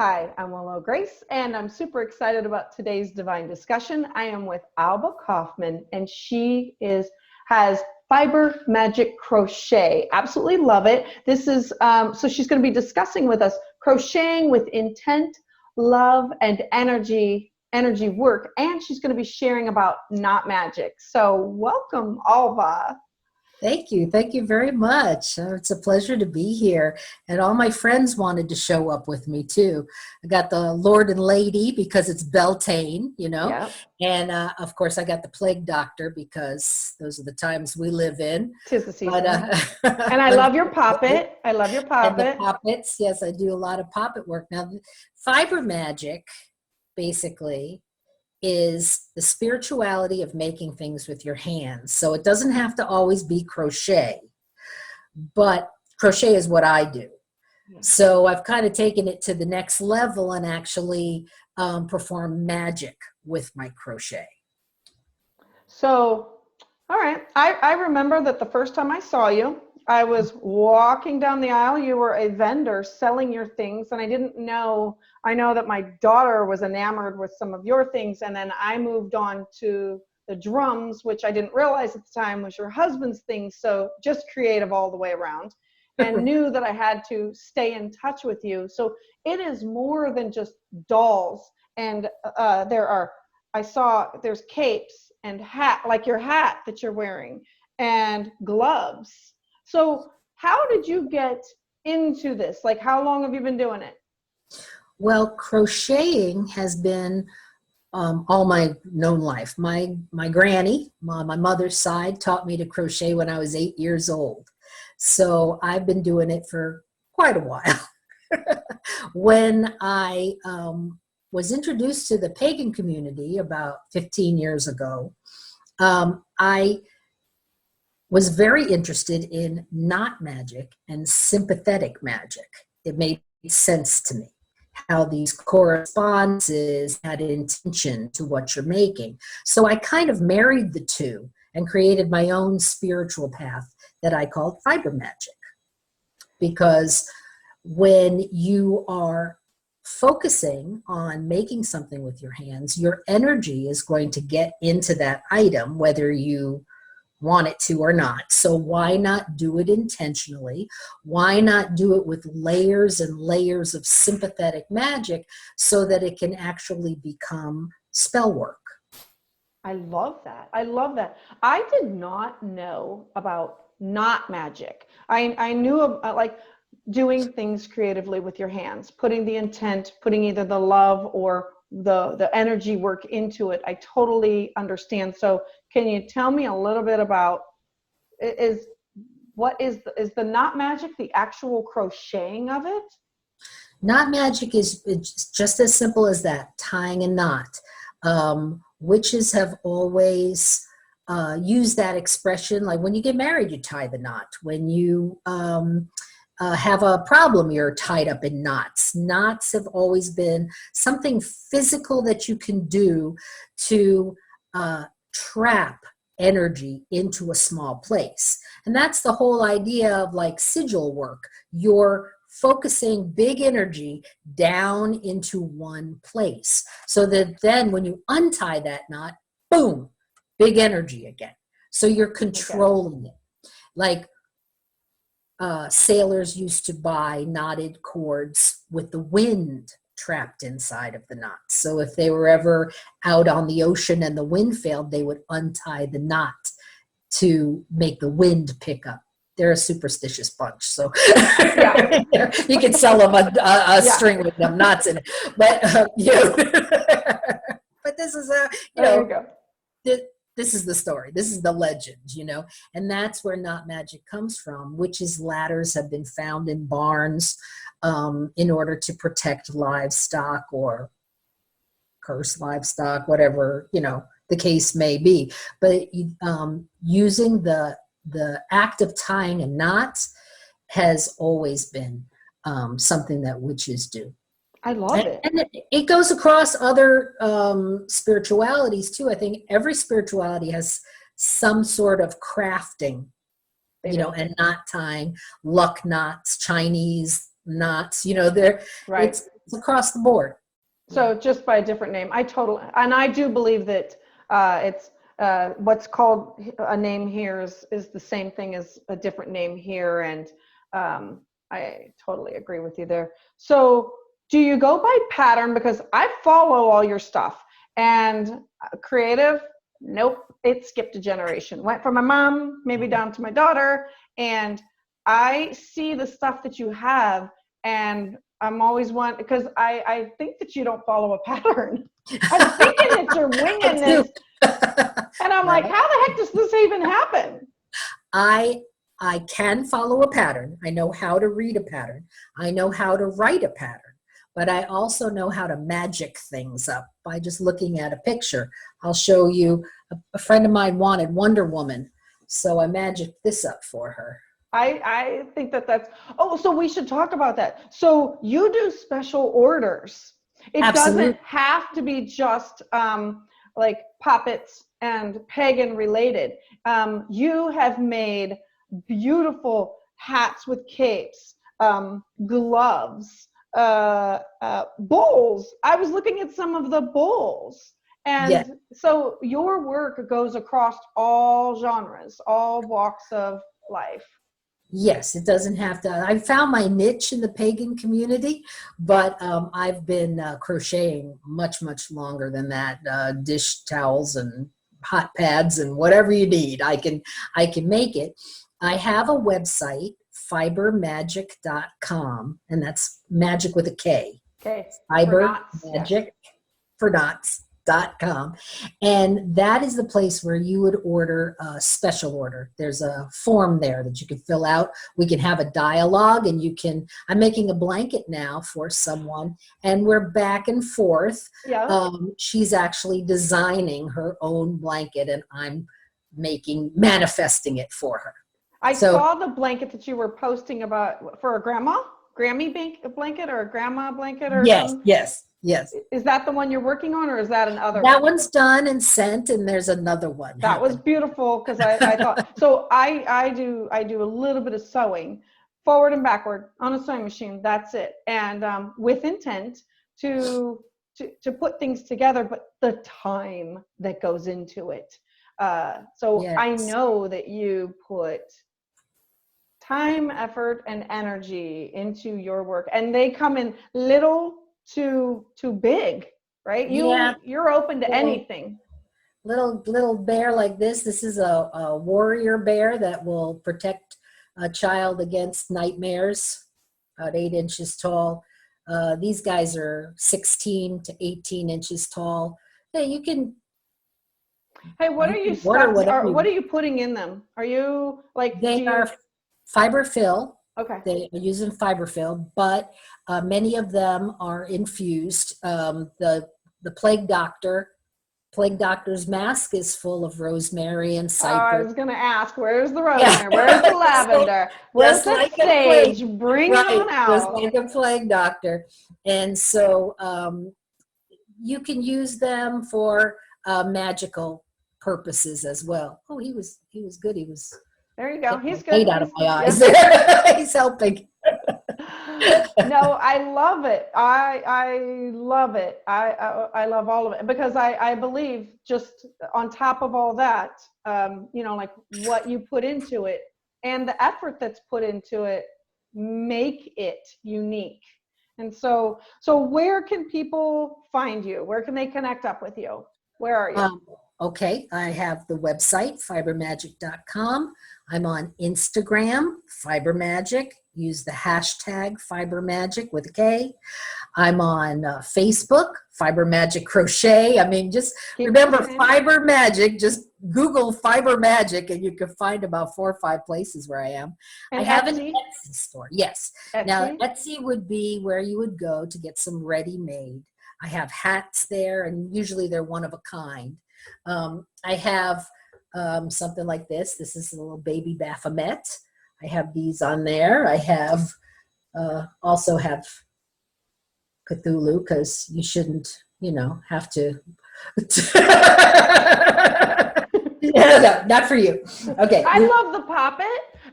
Hi, I'm Willow Grace, and I'm super excited about today's divine discussion. I am with Alba Kauffman, and has Fiber Magick Crochet. Absolutely love it. This is so she's going to be discussing with us crocheting with intent, love, and energy work, and she's going to be sharing about knot magic. So welcome, Alba. Thank you. Thank you very much. It's a pleasure to be here. And all my friends wanted to show up with me too. I got the Lord and Lady because it's Beltane, Yep. And of course I got the Plague Doctor because those are the times we live in. 'Tis the season. But, and I love your poppet. I love your and the poppet. poppets. Yes, I do a lot of poppet work. Now, Fiber Magick basically is the spirituality of making things with your hands. So it doesn't have to always be crochet, but crochet is what I do. So I've kind of taken it to the next level and actually perform magic with my crochet. So, all right. I remember that the first time I saw you, I was walking down the aisle. You were a vendor selling your things, and I didn't know. I know that my daughter was enamored with some of your things, and then I moved on to the drums, which I didn't realize at the time was your husband's thing. So just creative all the way around, and knew that I had to stay in touch with you. So it is more than just dolls, and I saw there's capes and hat, like your hat that you're wearing, and gloves. So how did you get into this? Like, how long have you been doing it? Well, crocheting has been all my known life. My granny, my mother's side, taught me to crochet when I was 8 years old. So I've been doing it for quite a while. When I was introduced to the pagan community about 15 years ago, I was very interested in knot magic and sympathetic magic. It made sense to me how these correspondences had intention to what you're making. So I kind of married the two and created my own spiritual path that I called Fiber Magick. Because when you are focusing on making something with your hands, your energy is going to get into that item, whether you want it to or not. So why not do it intentionally? Why not do it with layers and layers of sympathetic magic so that it can actually become spell work? I love that. I love that. I did not know about knot magic. I knew like doing things creatively with your hands, putting the intent, putting either the love or the energy work into it. I totally understand. So can you tell me a little bit about is the knot magic, the actual crocheting of it? Knot magic is just as simple as that, tying a knot. Witches have always used that expression, like when you get married, you tie the knot. When you have a problem, you're tied up in knots. Knots have always been something physical that you can do to trap energy into a small place. And that's the whole idea of like sigil work. You're focusing big energy down into one place so that then when you untie that knot, boom, big energy again. So you're controlling it. Like sailors used to buy knotted cords with the wind trapped inside of the knots. So if they were ever out on the ocean and the wind failed, they would untie the knot to make the wind pick up. They're a superstitious bunch, so yeah. You could sell them a string with them knots in it. But but this is this is the story. This is the legend, and that's where knot magic comes from. Witches' ladders have been found in barns in order to protect livestock or curse livestock, whatever the case may be. But using the act of tying a knot has always been something that witches do. I love it. And it goes across other spiritualities too. I think every spirituality has some sort of crafting, and knot tying, luck knots, Chinese knots, they're, right. It's across the board. So just by a different name. I do believe that it's what's called a name here is the same thing as a different name here. And I totally agree with you there. So do you go by pattern? Because I follow all your stuff, and creative, nope, it skipped a generation. Went from my mom, maybe down to my daughter, and I see the stuff that you have, and I'm always one, because I think that you don't follow a pattern. I'm thinking that you're winging this, and I'm like, how the heck does this even happen? I can follow a pattern. I know how to read a pattern. I know how to write a pattern. But I also know how to magic things up by just looking at a picture. I'll show you, a friend of mine wanted Wonder Woman, so I magicked this up for her. I think that's, so we should talk about that. So you do special orders. It Absolutely. doesn't have to be just like puppets and pagan related. You have made beautiful hats with capes, gloves, bowls. I was looking at some of the bowls. And yes. So your work goes across all genres, all walks of life. Yes, it doesn't have to. I found my niche in the pagan community, but I've been crocheting much, much longer than that. Dish towels and hot pads and whatever you need, I can make it. I have a website, fibermagick.com, and that's magic with a K. Okay. Fiber Magick for knots.com. And that is the place where you would order a special order. There's a form there that you can fill out. We can have a dialogue, and I'm making a blanket now for someone, and we're back and forth. Yeah. She's actually designing her own blanket, and I'm manifesting it for her. I saw the blanket that you were posting about for a Grammy blanket or a grandma blanket or something. Yes. Is that the one you're working on, or is that another? That one's done and sent, and there's another one. That was beautiful, because I thought so. I do a little bit of sewing, forward and backward on a sewing machine. That's it, and with intent to put things together, but the time that goes into it. So yes. I know that you put time, effort, and energy into your work, and they come in little to big, right? You're open to anything. Little bear like this. This is a warrior bear that will protect a child against nightmares, about 8 inches tall. These guys are 16 to 18 inches tall. Hey, you can. Hey, what are you? What are you putting in them? Are you like? They are fiber fill. Okay. They are using fiber fill, but many of them are infused. The plague doctor's mask is full of rosemary and cypress. I was going to ask, where's the rosemary? Where's the lavender? Where's the sage? Bring it on out. Just like a plague doctor. And so you can use them for magical purposes as well. Oh, he was good. He was. There you go. He's good. Out of my eyes. Yeah. He's helping. No, I love it. I love it. I love all of it, because I believe, just on top of all that, like what you put into it and the effort that's put into it make it unique. And so where can people find you? Where can they connect up with you? Where are you? Okay, I have the website, fibermagick.com. I'm on Instagram, Fiber Magick. Use the hashtag Fiber Magick with a K. I'm on Facebook, Fiber Magick Crochet. I mean, just remember Fiber Magick. Just Google Fiber Magick, and you can find about 4 or 5 places where I am. And I have Etsy? an Etsy store. Yes. Etsy? Now, Etsy would be where you would go to get some ready-made. I have hats there, and usually they're one of a kind. I have something like this. This is a little baby Baphomet. I have these on there. I have also have Cthulhu, because you shouldn't, have to. No, not for you. Okay. I love the poppet.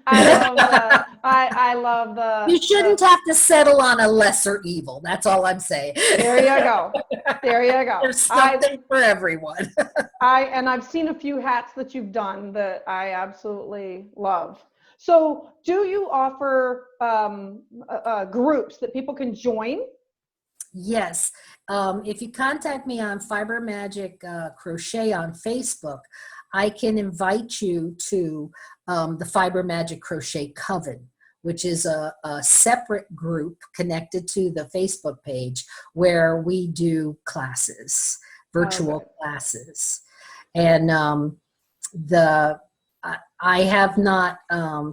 I I love You shouldn't have to settle on a lesser evil. That's all I'm saying. There you go. There you go. There's something for everyone. And I've seen a few hats that you've done that I absolutely love. So do you offer groups that people can join? Yes. If you contact me on Fiber Magick Crochet on Facebook, I can invite you to the Fiber Magick Crochet Coven, which is a separate group connected to the Facebook page where we do classes, virtual classes. And I have not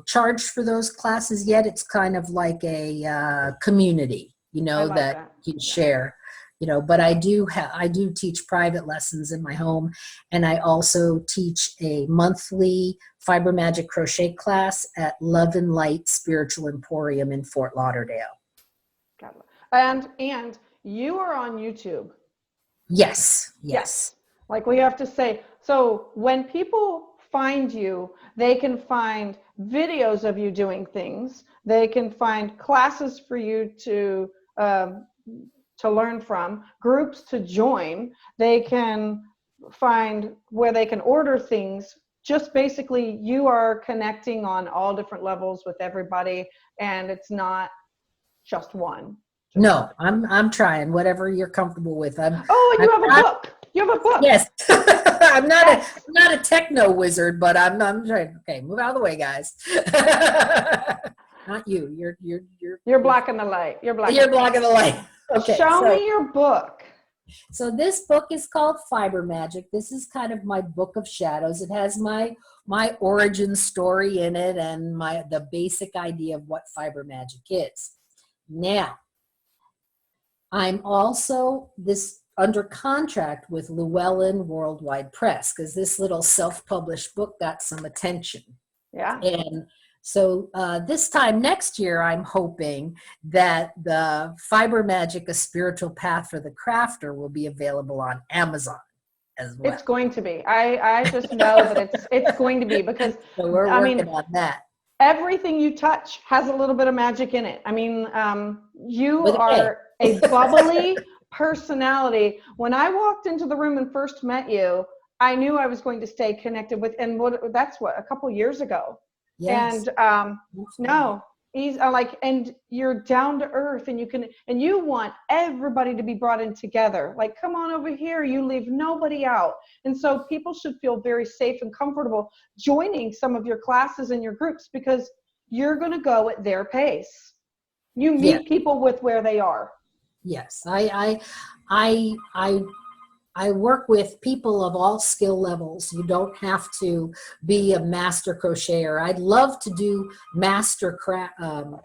charged for those classes yet. It's kind of like a community, that you can share, but I do teach private lessons in my home, and I also teach a monthly Fiber Magick crochet class at Love and Light Spiritual Emporium in Fort Lauderdale. Got it. And you are on YouTube. Yes. Like we have to say, so when people find you, they can find videos of you doing things. They can find classes for you to learn from, groups to join. They can find where they can order things. Just basically, you are connecting on all different levels with everybody, and it's not just one. No, I'm trying whatever you're comfortable with. And you have a book. You have a book. Yes. I'm not a techno wizard, but I'm trying. Okay, move out of the way, guys. Not you. You're black in the light. You're black in the light. Okay. Show me your book. So this book is called Fiber Magick. This is kind of my book of shadows. It has my origin story in it and the basic idea of what Fiber Magick is. Now, I'm also under contract with Llewellyn Worldwide Press because this little self-published book got some attention. Yeah. And so this time next year, I'm hoping that the Fiber Magick, A Spiritual Path for the Crafter will be available on Amazon as well. It's going to be. I just know that it's going to be because so we're working on that. Everything you touch has a little bit of magic in it. I mean, you are a bubbly personality. When I walked into the room and first met you, I knew I was going to stay connected with, and that's a couple years ago. Yes. And and you're down to earth, and you want everybody to be brought in together. Like, come on over here. You leave nobody out. And so people should feel very safe and comfortable joining some of your classes and your groups because you're going to go at their pace. You meet people with where they are. Yes, I work with people of all skill levels. You don't have to be a master crocheter. I'd love to do master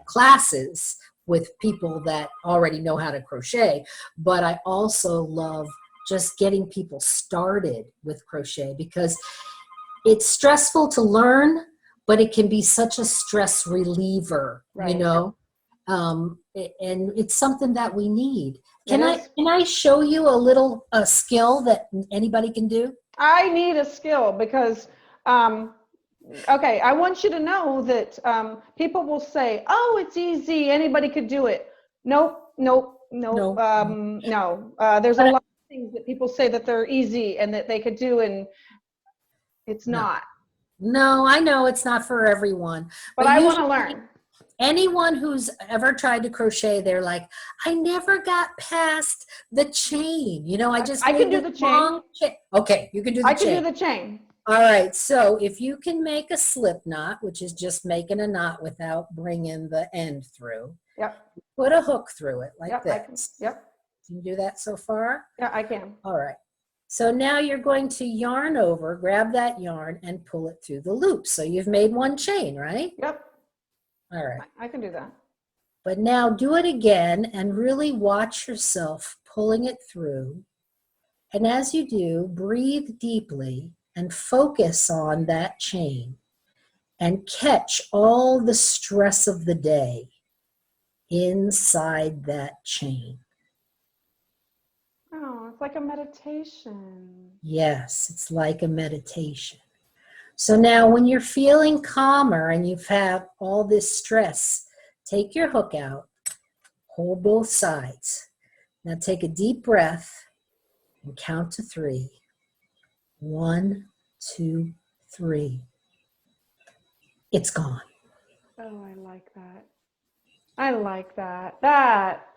classes with people that already know how to crochet, but I also love just getting people started with crochet because it's stressful to learn, but it can be such a stress reliever, right. And it's something that we need. Can I show you a skill that anybody can do? I need a skill because, I want you to know that people will say, oh, it's easy. Anybody could do it. Nope. No. There's a lot of things that people say that they're easy and that they could do, and it's not. No, I know it's not for everyone. But I want to learn. Anyone who's ever tried to crochet, they're like, I never got past the chain. I can do the chain. Okay, you can do the chain. I can do the chain. All right, so if you can make a slip knot, which is just making a knot without bringing the end through. Yep. Put a hook through it like this. Yep. Can you do that so far? Yeah, I can. All right. So now you're going to yarn over, grab that yarn, and pull it through the loop. So you've made one chain, right? Yep. All right. I can do that. But now do it again and really watch yourself pulling it through. And as you do, breathe deeply and focus on that chain and catch all the stress of the day inside that chain. Oh, it's like a meditation. Yes, it's like a meditation. So now when you're feeling calmer and you've had all this stress, take your hook out, hold both sides. Now take a deep breath and count to 3. 1, 2, 3. It's gone. Oh, I like that. I like that. That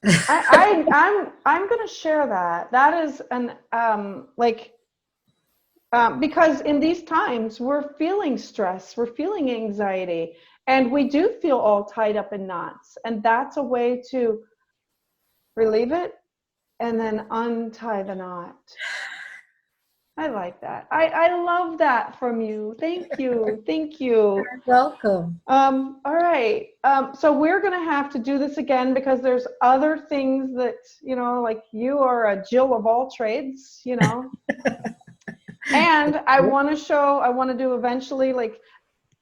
I'm gonna share that. That is an because in these times we're feeling stress, we're feeling anxiety, and we do feel all tied up in knots. And that's a way to relieve it and then untie the knot. I like that. I love that from you. Thank you. Thank you. You're welcome. All right. So we're going to have to do this again because there's other things that, like you are a Jill of all trades, And I want to do eventually, like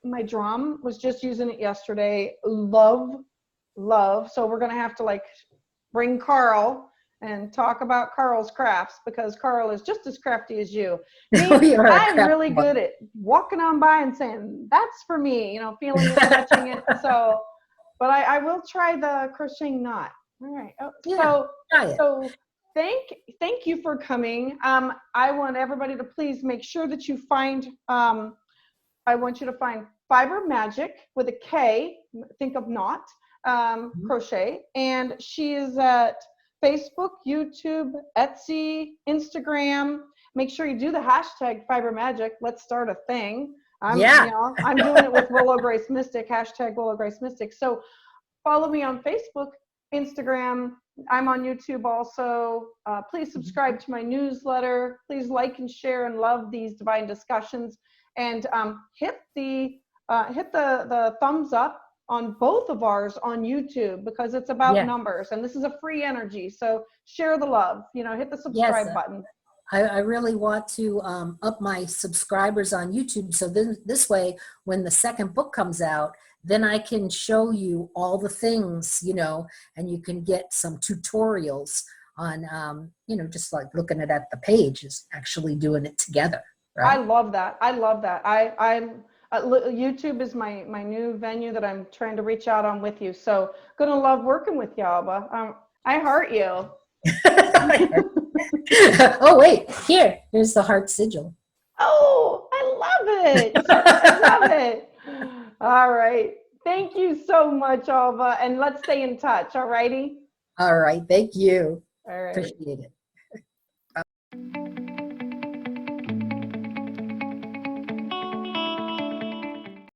my drum was just using it yesterday. Love. So we're going to have to like bring Carl and talk about Carl's crafts because Carl is just as crafty as you. I'm really good at walking on by and saying, that's for me, feeling it, touching it. So, but I will try the crocheting knot. All right. Oh, yeah, so thank you for coming. I want everybody to please make sure that you find, I want you to find Fiber Magick with a K, think of knot, crochet. And she is at Facebook, YouTube, Etsy, Instagram. Make sure you do the hashtag Fiber Magick. Let's start a thing. I'm doing it with Willow Grace Mystic, hashtag Willow Grace Mystic. So follow me on Facebook, Instagram. I'm on YouTube also. Please subscribe to my newsletter. Please like and share and love these divine discussions. And hit the thumbs up on both of ours on YouTube because it's about numbers and this is a free energy. So share the love, hit the subscribe button. I really want to up my subscribers on YouTube. So then this way, when the second book comes out, then I can show you all the things, and you can get some tutorials on, just like looking at the page is actually doing it together. Right? I love that. YouTube is my new venue that I'm trying to reach out on with you. So gonna love working with you, Alba. I heart you. Oh wait, here's the heart sigil. Oh, I love it. I love it. All right. Thank you so much, Alba. And let's stay in touch. All righty. All right. Thank you. All right. Appreciate it.